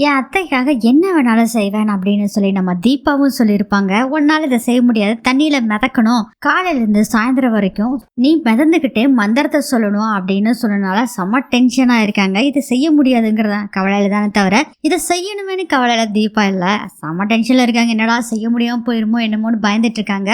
என் அத்தைக்காக என்ன வேணாலும் செய்வேன் அப்படின்னு சொல்லி நம்ம தீபாவும் சொல்லியிருப்பாங்க. உன்னால இதை செய்ய முடியாது, தண்ணியில மிதக்கணும், காலையில இருந்து சாயந்தரம் வரைக்கும் நீ மிதந்துக்கிட்டே மந்திரத்தை சொல்லணும் அப்படின்னு சொன்னனால செம்ம டென்ஷனா இருக்காங்க. இது செய்ய முடியாதுங்கிறத கவலையில தானே தவிர இதை செய்யணுமேனு கவலையில தீபா இல்ல, செம்ம டென்ஷன்ல இருக்காங்க. என்னடா செய்ய முடியாம போயிருமோ என்னமோன்னு பயந்துட்டு இருக்காங்க.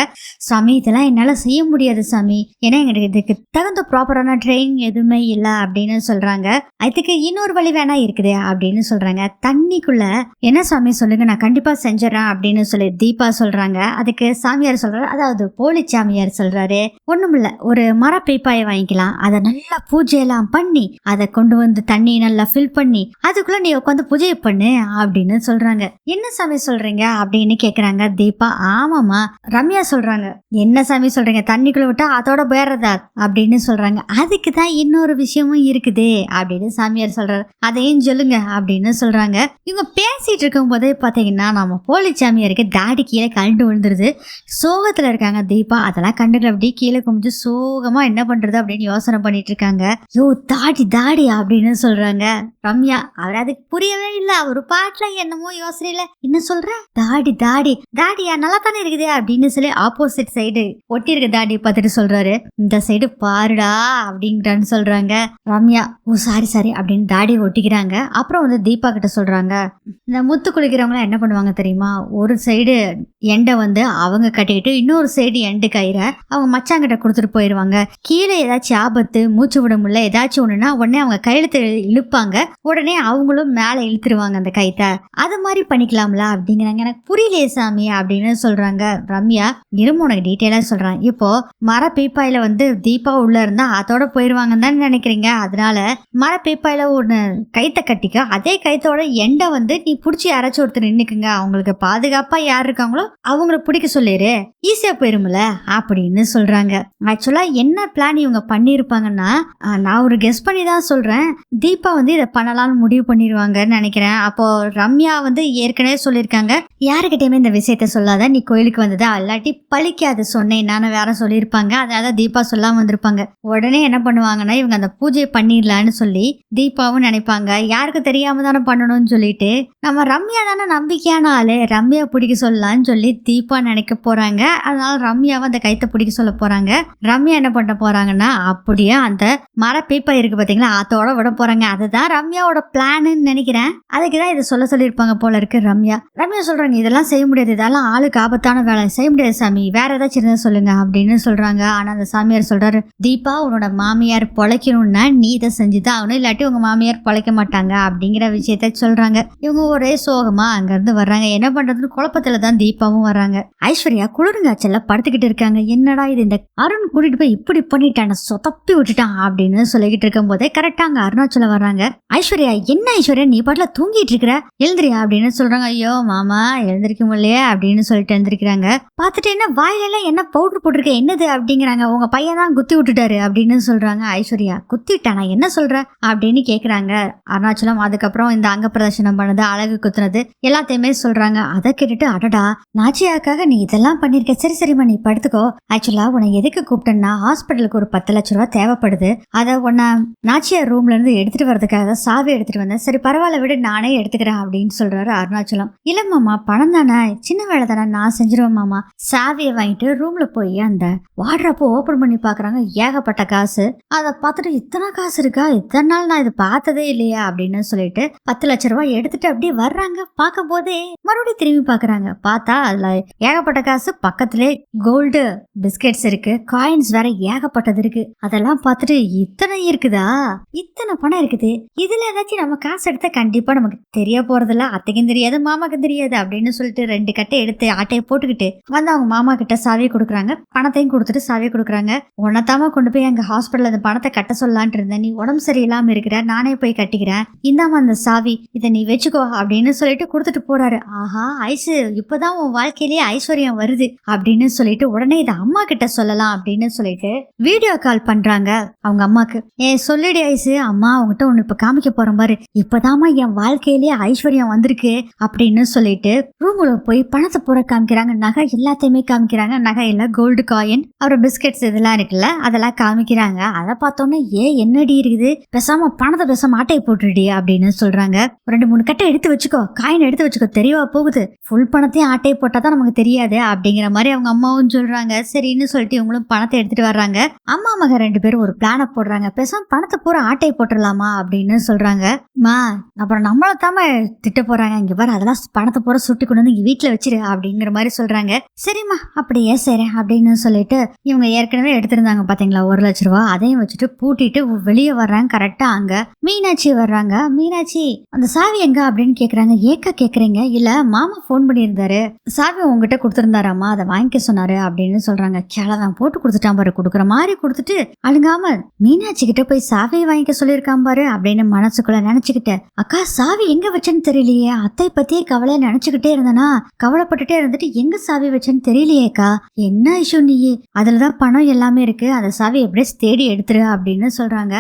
சாமி இதெல்லாம் என்னால செய்ய முடியாது சாமி, ஏன்னா எங்களுக்கு இதுக்கு தகுந்த ப்ராப்பரான ட்ரைனிங் எதுவுமே இல்லை அப்படின்னு சொல்றாங்க. அதுக்கு இன்னொரு வழி வேணா இருக்குது அப்படின்னு சொல்றாங்க. தண்ணிக்குள்ள என்ன சாமி சொல்லுங்க, நான் கண்டிப்பா செஞ்சிடறேன் அப்படின்னு சொல்லி தீபா சொல்றாங்க. அதுக்கு சாமியார் சொல்றாரு, அதாவது போலி சாமியார் சொல்றாரு, ஒண்ணுமில்ல, ஒரு மர பீப்பாயை வாங்கிக்கலாம், அதை நல்லா பூஜையெல்லாம் பண்ணி அதை கொண்டு வந்து தண்ணி நல்லா ஃபில் பண்ணி அதுக்குள்ள நீ உட்காந்து பூஜை பண்ணு அப்படின்னு சொல்றாங்க. என்ன சாமி சொல்றீங்க அப்படின்னு கேக்குறாங்க தீபா. ஆமாமா, ரம்யா சொல்றாங்க. என்ன சாமி சொல்றீங்க, தண்ணிக்குள்ள விட்டா அதோட போயிடுறதா அப்படின்னு சொல்றாங்க. அதுக்குதான் இன்னொரு விஷயமும் இருக்குது அப்படின்னு சாமியார் சொல்றாரு, அதையும் சொல்லுங்க அப்படின்னு சொல்றாங்க. இவங்க பேசிட்டு இருக்கும் போதே பாத்தீங்கன்னா நம்ம போலி சாமியாருக்கு தாடி கீழே கண்டு விழுந்துருது. சோகத்துல இருக்காங்க தீபா. அதெல்லாம் கண்டுக்கல, அப்படி கீழே குமிஞ்சு சோகமா என்ன பண்றது அப்படின்னு யோசனை பண்ணிட்டு இருக்காங்க. யோ தாடி தாடி அப்படின்னு சொல்றாங்க ரம்யா. அவர் அதுக்கு புரியவே இல்லை. அவர் பாட்டுல என்னமோ யோசனையில என்ன சொல்ற, தாடி தாடி தாடியா நல்லா தானே இருக்குது அப்படின்னு சொல்லி ஆப்போசிட் சைடு ஒட்டி இருக்க தாடி பார்த்துட்டு சொல்றாரு, இந்த சைடு பாருடா அப்படிங்கிறான்னு சொல்றாங்க ரம்யா. ஓ சாரி சாரி அப்படின்னு தாடி ஒட்டிக்கிறாங்க. அப்புறம் வந்து தீபா கிட்ட சொல்றாங்க, இந்த முத்து குளிக்கிறவங்களாம் என்ன பண்ணுவாங்க தெரியுமா, ஒரு சைடு எண்டை வந்து அவங்க கட்டிக்கிட்டு இன்னொரு சைடு எண்டு கயிறை அவங்க மச்சாங்கிட்ட கொடுத்துட்டு போயிடுவாங்க. கீழே ஏதாச்சும் ஆபத்து, மூச்சு விட முடியல, ஏதாச்சும் ஒண்ணுன்னா உடனே அவங்க கையெழுத்து இழுப்பாங்க, உடனே அவங்களும் மேலே இழுத்துருவாங்க அந்த கைத்தை. அது மாதிரி பண்ணிக்கலாம்ல அப்படிங்கிறாங்க. எனக்கு புரியலையே சாமி அப்படின்னு சொல்றாங்க ரம்யா. இரும்பு உனக்கு டீட்டெயிலா சொல்றேன். இப்போ மர பீப்பாயில வந்து தீபா உள்ள இருந்தா அதோட போயிருவாங்கன்னு தான் நினைக்கிறீங்க. அதனால மர பீப்பாயில ஒண்ணு கைத்தை கட்டிக்க, அதே கைத்தோட எண்டை வந்து நீ பிடிச்சி யாராச்சும் ஒருத்தர் நின்னுக்குங்க, அவங்களுக்கு பாதுகாப்பா யார் இருக்காங்களோ அவங்கள பிடிக்க சொல்லிரு, ஈஸியா போயிரும்ல அப்படின்னு சொல்றாங்க. ஆக்சுவலா என்ன பிளான் இவங்க பண்ணிருப்பாங்கன்னா, நான் ஒரு கெஸ் பண்ணி தான் சொல்றேன், தீபா வந்து இதை பண்ணலாம்னு முடிவு பண்ணிருவாங்கன்னு நினைக்கிறேன். அப்போ ரம்யா வந்து ஏற்கனவே சொல்லியிருக்காங்க, யாருக்கிட்டயுமே இந்த விஷயத்த சொல்லாத, நீ கோயிலுக்கு வந்ததா, அல்லாட்டி பழிக்காது சொன்னேன் நான் வேற சொல்லியிருப்பாங்க. அதனால தீபா சொல்லாம வந்திருப்பாங்க. உடனே என்ன பண்ணுவாங்கன்னா இவங்க அந்த பூஜை பண்ணிடலான்னு சொல்லி தீபாவும் நினைப்பாங்க. யாருக்கு தெரியாம தானே பண்ணணும்னு சொல்லிட்டு நம்ம ரம்யா தானே நம்பிக்கையான ஆளு, ரம்யா பிடிக்க சொல்லலான்னு சொல்லி தீபா நினைக்க போறாங்க. அதனால ரம்யாவை அந்த கைத்தை பிடிக்க சொல்ல போறாங்க. ரம்யா என்ன பண்ண போறாங்கன்னா அப்படியே அந்த மர பீப்பா இருக்கு பாத்தீங்களா, அதோட விட போறாங்க. அதுதான் ரம்யாவோட பிளான்னு நினைக்கிறேன். அதுக்குதான் இதை சொல்லியிருப்பாங்க போல இருக்கு ரம்யா. ரம்யா சொல்றாங்க, இதெல்லாம் செய்ய முடியாது, இதெல்லாம் ஆளுக்கு ஆபத்தான வேலை, செய்ய முடியாது சாமி, வேற ஏதாச்சும் இருந்தா சொல்லுங்க அப்படின்னு சொல்றாங்க. ஆனா அந்த சாமியார் சொல்றாரு, தீபா உன்னோட மாமியார் பொழைக்கணும்னா நீ இதை செஞ்சுதான் ஆகணும், இல்லாட்டி உங்க மாமியார் பொழைக்க மாட்டாங்க அப்படிங்கிற விஷயத்த சொல்றாங்க. இவங்க ஒரே சோகமா அங்க இருந்து வர்றாங்க. என்ன பண்றதுன்னு குழப்பத்துல தான் தீபாவும் வர்றாங்க. ஐஸ்வர்யா குளிருங்காய்ச்சல்ல படுத்துக்கிட்டு இருக்காங்க. என்னடா இது, இந்த அருண் கூட்டிட்டு போய் இப்படி பண்ணிட்டான, சொதப்பி விட்டுட்டான் அப்படின்னு சொல்லிக்கிட்டு இருக்கும் போதே கரெக்டா அங்க அருணாச்சலம் வர்றாங்க. ஐஸ்வர்யா என்ன ஐஸ்வர்யா நீ பாட்டுல தூங்கிட்டு இருக்கிற, எழுந்திரியா அப்படின்னு சொல்றாங்க. ஐயோ மாமா எழுந்திருக்க முடியலையே அப்படின்னு சொல்லிட்டு எழுந்திருக்கிறாங்க. பாத்துட்டு என்ன வாயில என்ன பவுடர் போட்டிருக்க என்னது அப்படிங்கிறாங்க. உங்க பையன் தான் குத்தி விட்டுட்டாரு அப்படின்னு சொல்றாங்க. ஐஸ்வர்யா குத்திட்டானா, என்ன சொல்ற அப்படின்னு கேக்குறாங்க அருணாச்சலம். அதுக்கப்புறம் இந்த அங்க பிரதர்ஷனம் பண்ணது, அழகு குத்துனது எல்லாத்தையுமே சொல்றாங்க. அதை கேட்டுட்டு, அடடா நாச்சியாக்காக நீ இதெல்லாம் பண்ணிருக்க, சரி சரிம்மா நீ படுத்துக்கோ, ஆக்சுவலா உன்னை எதுக்கு கூப்பிட்டேன்னா ஹாஸ்பிட்டலுக்கு ஒரு 10 லட்ச ரூபா தேவைப்படுது, அதை உன்னை நாச்சியார் ரூம்ல இருந்து எடுத்துட்டு வரதுக்காக சாவி எடுத்துட்டு வந்தேன், சரி பரவாயில்ல விட நானே எடுத்துக்கிறேன் அப்படின்னு சொல்றாரு அருணாச்சலம். இல்ல மாமா பணம் தானே, சின்ன வேலை தானே, நான் செஞ்சிருவேன் மாமா. சாவியை வாங்கிட்டு ரூம்ல போய் அந்த வாட்ரப்ப ஓபன் பண்ணி பாக்குறாங்க. ஏகப்பட்ட காசு. அதை பார்த்துட்டு இத்தனை காசு இருக்கா, இத்தனை நாள் நான் இதை பார்த்ததே இல்லையா அப்படின்னு சொல்லிட்டு 10 லட்ச ரூபாய் எடுத்துட்டு அப்படியே வர்றாங்க. பார்க்கும் போதே மறுபடியும் திரும்பி பாக்குறாங்க. பார்த்தா அதுல ஏகப்பட்ட காசு, பக்கத்திலே கோல்டு பிஸ்கெட்ஸ் இருக்கு, காயின்ஸ் வேற ஏகப்பட்டது இருக்கு. அதெல்லாம் பார்த்துட்டு இத்தனை இருக்குதா, இத்தனை பணம் இருக்குது, இதுல ஏதாச்சும் நம்ம காசு எடுத்தா கண்டிப்பா நமக்கு தெரிய போறதில்ல, அத்தைக்கும் தெரியாது மாமாக்கும் தெரியாது அப்படின்னு சொல்லிட்டு 2 கட்டை எடுத்து ஆட்டையை போட்டுக்கிட்டு வந்து அவங்க மாமா கிட்ட சாவியை கொடுக்குறாங்க. பணத்தையும் கொடுத்துட்டு சாவியை கொடுக்குறாங்க. உன்னத்தாம கொண்டு போய் அங்க ஹாஸ்பிட்டல் அந்த பணத்தை கட்ட சொல்லலான் இருந்தேன், நீ உடம்பு சரியில்லாம இருக்கிற, நானே போய் கட்டிக்கிறேன், இந்தாம அந்த சாவி, இதை நீ வச்சுக்கோ அப்படின்னு சொல்லிட்டு கொடுத்துட்டு போறாரு. ஆஹா ஐசு இப்பதான் உன் வாழ்க்கையிலேயே ஐஸ்வர்யம் வருது அப்படின்னு சொல்லிட்டு உடனே இதை அம்மா கிட்ட சொல்லலாம் அப்படின்னு சொல்லிட்டு வீடியோ கால் பண்றாங்க அவங்க அம்மாக்கு. சொல்லிடு ஐசு, அம்மா அவங்ககிட்ட ஒண்ணு இப்ப காமிக்க போறேன் பாரு, இப்பதாமா என் வாழ்க்கையிலேயே ஐஸ்வர்யம் வந்திருக்கு அப்படின்னு சொல்லிட்டு ரூமுல போய் பணத்தை பூரா காமிக்கிறாங்க. நகை எல்லாத்தையுமே காமிக்கிறாங்க. நகை எல்லாம் கோல்டு காயின், அப்புறம் பிஸ்கெட்ஸ் இதெல்லாம் இருக்குல்ல அதெல்லாம் காமிக்கிறாங்க. அதை பார்த்தோன்னே என்னடி இருக்குது, பேசாம பணத்தை பேசாம ஆட்டையை போட்டுடி அப்படின்னு சொல்றாங்க. 2 3 கட்டை எடுத்து வச்சுக்கோ, காயின் எடுத்து வச்சுக்கோ, தெரியவா போகுது, ஃபுல் பணத்தையும் ஆட்டையை போட்டாதான் நமக்கு தெரியாது அப்படிங்கிற மாதிரி அவங்க அம்மாவும் சொல்றாங்க. சரின்னு சொல்லிட்டு இவங்களும் பணத்தை எடுத்துட்டு வர்றாங்க. அம்மா மக 2 பேரும் ஒரு பிளான போடுறாங்க. பேசாம பணத்தை பூரா ஆட்டையை போட்டுடலாமா அப்படின்னு சொல்றாங்க. மா அப்புறம் நம்மள தாம திட்ட போறாங்க, இங்க பாரு அதெல்லாம் பணத்தை பூரா சுட்டி கொண்டு வந்து இங்க வீட்டுல வச்சிரு அப்படிங்கிற மாதிரி சொல்றாங்க. சரிம்மா அப்படியே செய்றேன் அப்படின்னு சொல்லிட்டு இவங்க ஏற்கனவே எடுத்திருந்தாங்க பாத்தீங்களா 1 லட்ச ரூபா, அதையும் வச்சுட்டு பூட்டிட்டு வெளியே வர்றாங்க. கரெக்டா அங்க மீனாட்சி வர்றாங்க. மீனாட்சி அந்த சாவி எங்க அப்படின்னு கேக்குறாங்க. ஏக்கா கேக்குறீங்க? இல்ல மாமா போன் பண்ணியிருந்தாரு, சாவி உங்ககிட்ட கொடுத்திருந்தாராமா, அதை வாங்கிக்க சொன்னாரு அப்படின்னு சொல்றாங்க. கிழவன் போட்டு கொடுத்துட்டான் பாரு, கொடுக்குற மாதிரி கொடுத்துட்டு அழுங்காம மீனாட்சி கிட்ட போய் சாவியை வாங்கிக்க சொல்லியிருக்கான் பாரு அப்படின்னு மனசுக்குள்ள நினைச்சுக்கிட்டேன். அக்கா சாவி எங்க வச்சேன்னு தெரியலையே, அத்தை பத்தியே கவலையா நினைச்சுக்கிட்டே இருந்தனா, கவலைப்பட்டுட்டே இருந்துட்டு எங்க சாவி வச்சேன்னு தெரியலையேக்கா, என்ன இஷ்யூ நீ, அதுலதான் பணம் எல்லாமே இருக்கு, அந்த சாவி எப்படியே தேடி எடுத்துரு அப்படின்னு சொல்றாங்க.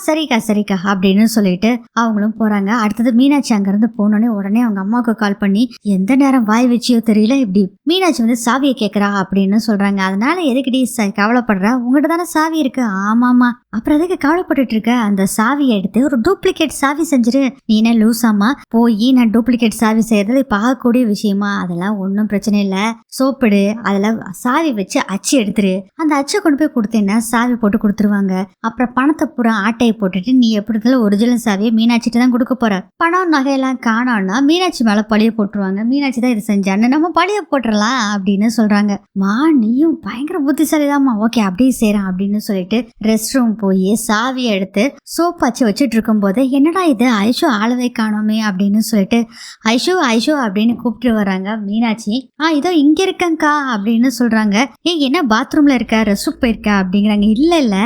சரிக்கா சரிக்கா அப்படின்னு சொல்லிட்டு அவங்களும் போறாங்க. அடுத்தது மீனாட்சி அங்க இருந்து போனோடனே உடனே அவங்க அம்மாவுக்கு கால் பண்ணி எந்த நேரம் வாய் வச்சியோ தெரியல, இப்படி மீனாட்சி வந்து சாவியை கேட்கறா அப்படின்னு சொல்றாங்க. அதனால எதுக்குடி கவலைப்படுற, உங்ககிட்ட தானே சாவி இருக்கு. ஆமாமா, அப்புறம் எதுக்கு கவலைப்பட்டுட்டு இருக்க, அந்த சாவியை எடுத்து ஒரு டூப்ளிகேட் சாவி செஞ்சிரு. நீ என்ன லூசாமா, போய் நான் டூப்ளிகேட் சாவி செய்யறது பார்க்கக்கூடிய விஷயமா, அதெல்லாம் ஒன்றும் பிரச்சனை இல்லை, சோப்பிடு, அதில் சாவி வச்சு அச்சு எடுத்துரு, அந்த அச்சை கொண்டு போய் கொடுத்தேன்னா சாவி போட்டு கொடுத்துருவாங்க. அப்புறம் பணத்தை பூரா ஆட்டையை போட்டுட்டு நீ எப்படி இருந்தாலும் ஒரிஜினல் சாவியை மீனாட்சிட்டு தான் கொடுக்க போற. பணம் நகையெல்லாம் காணோம்னா மீனாட்சி மேல பழிய போட்டுருவாங்க, மீனாட்சி தான் இது செஞ்சான்னு நம்ம பழிய போட்டுடலாம் அப்படின்னு சொல்றாங்க. மா நீயும் பயங்கர புத்திசாலிதாம்மா, ஓகே அப்படியே செய்யறான் அப்படின்னு சொல்லிட்டு ரெஸ்ட் ரூம் போய் சாவியை எடுத்து சோப் அச்சு வச்சுட்டு இருக்கும் போது என்னடா இது ஐஷு ஆளவே காணோமே அப்படின்னு சொல்லிட்டு ஐஷு ஐஷு அப்படின்னு கூப்பிட்டு வர்றாங்க. மீனாட்சி இதோ இங்க இருக்கங்கா அப்படின்னு சொல்றாங்க. என்ன பாத்ரூம்ல இருக்க, ரெஸ்ட் ரூம் போயிருக்க அப்படிங்கிறாங்க. இல்ல இல்ல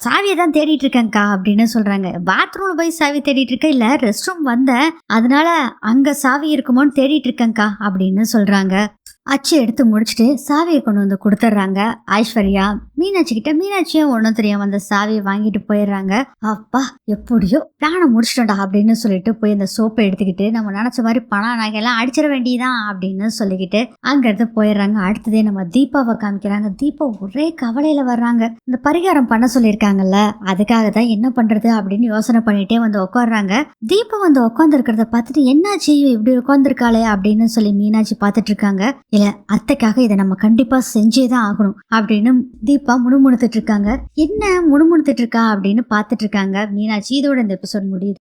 சாவியை தான் தேடிட்டு இருக்கேன்க்கா அப்படின்னு சொல்றாங்க. பாத்ரூம்ல போய் சாவி தேடிட்டு இருக்க, இல்ல ரெஸ்ட் ரூம் வந்த அதனால அங்க சாவி இருக்குமோன்னு தேடிட்டு இருக்கேன்க்கா அப்படின்னு சொல்றாங்க. அச்சு எடுத்து முடிச்சுட்டு சாவியை கொண்டு வந்து கொடுத்துட்றாங்க ஐஸ்வர்யா மீனாட்சி கிட்ட. மீனாட்சியும் ஒன்றும் தெரியாம அந்த சாவியை வாங்கிட்டு போயிடுறாங்க. அப்பா எப்படியோ பிளானை முடிச்சிட்டோம்டா அப்படின்னு சொல்லிட்டு போய் அந்த சோப்பை எடுத்துக்கிட்டு நம்ம நினைச்ச மாதிரி பணம் நகையெல்லாம் அடிச்சிட வேண்டியதான் அப்படின்னு சொல்லிக்கிட்டு அங்கிருந்து போயிடுறாங்க. அடுத்ததே நம்ம தீபாவை காமிக்கிறாங்க. தீபா ஒரே கவலையில வர்றாங்க. இந்த பரிகாரம் பண்ண சொல்லியிருக்காங்கல்ல, அதுக்காக தான் என்ன பண்றது அப்படின்னு யோசனை பண்ணிட்டே வந்து உட்காடுறாங்க. தீபா வந்து உட்காந்து இருக்கிறத பார்த்துட்டு என்னாச்சு இப்படி உட்காந்துருக்காளே அப்படின்னு சொல்லி மீனாட்சி பார்த்துட்டு இருக்காங்க. இல்ல அத்தைக்காக இதை நம்ம கண்டிப்பா செஞ்சேதான் ஆகணும் அப்படின்னு தீபா முணுமுணுத்துட்டு இருக்காங்க. என்ன முணுமுணுத்துட்டு இருக்கா அப்படின்னு பார்த்துட்டு இருக்காங்க மீனாட்சி. இதோட இந்த எபிசோட் முடியுது.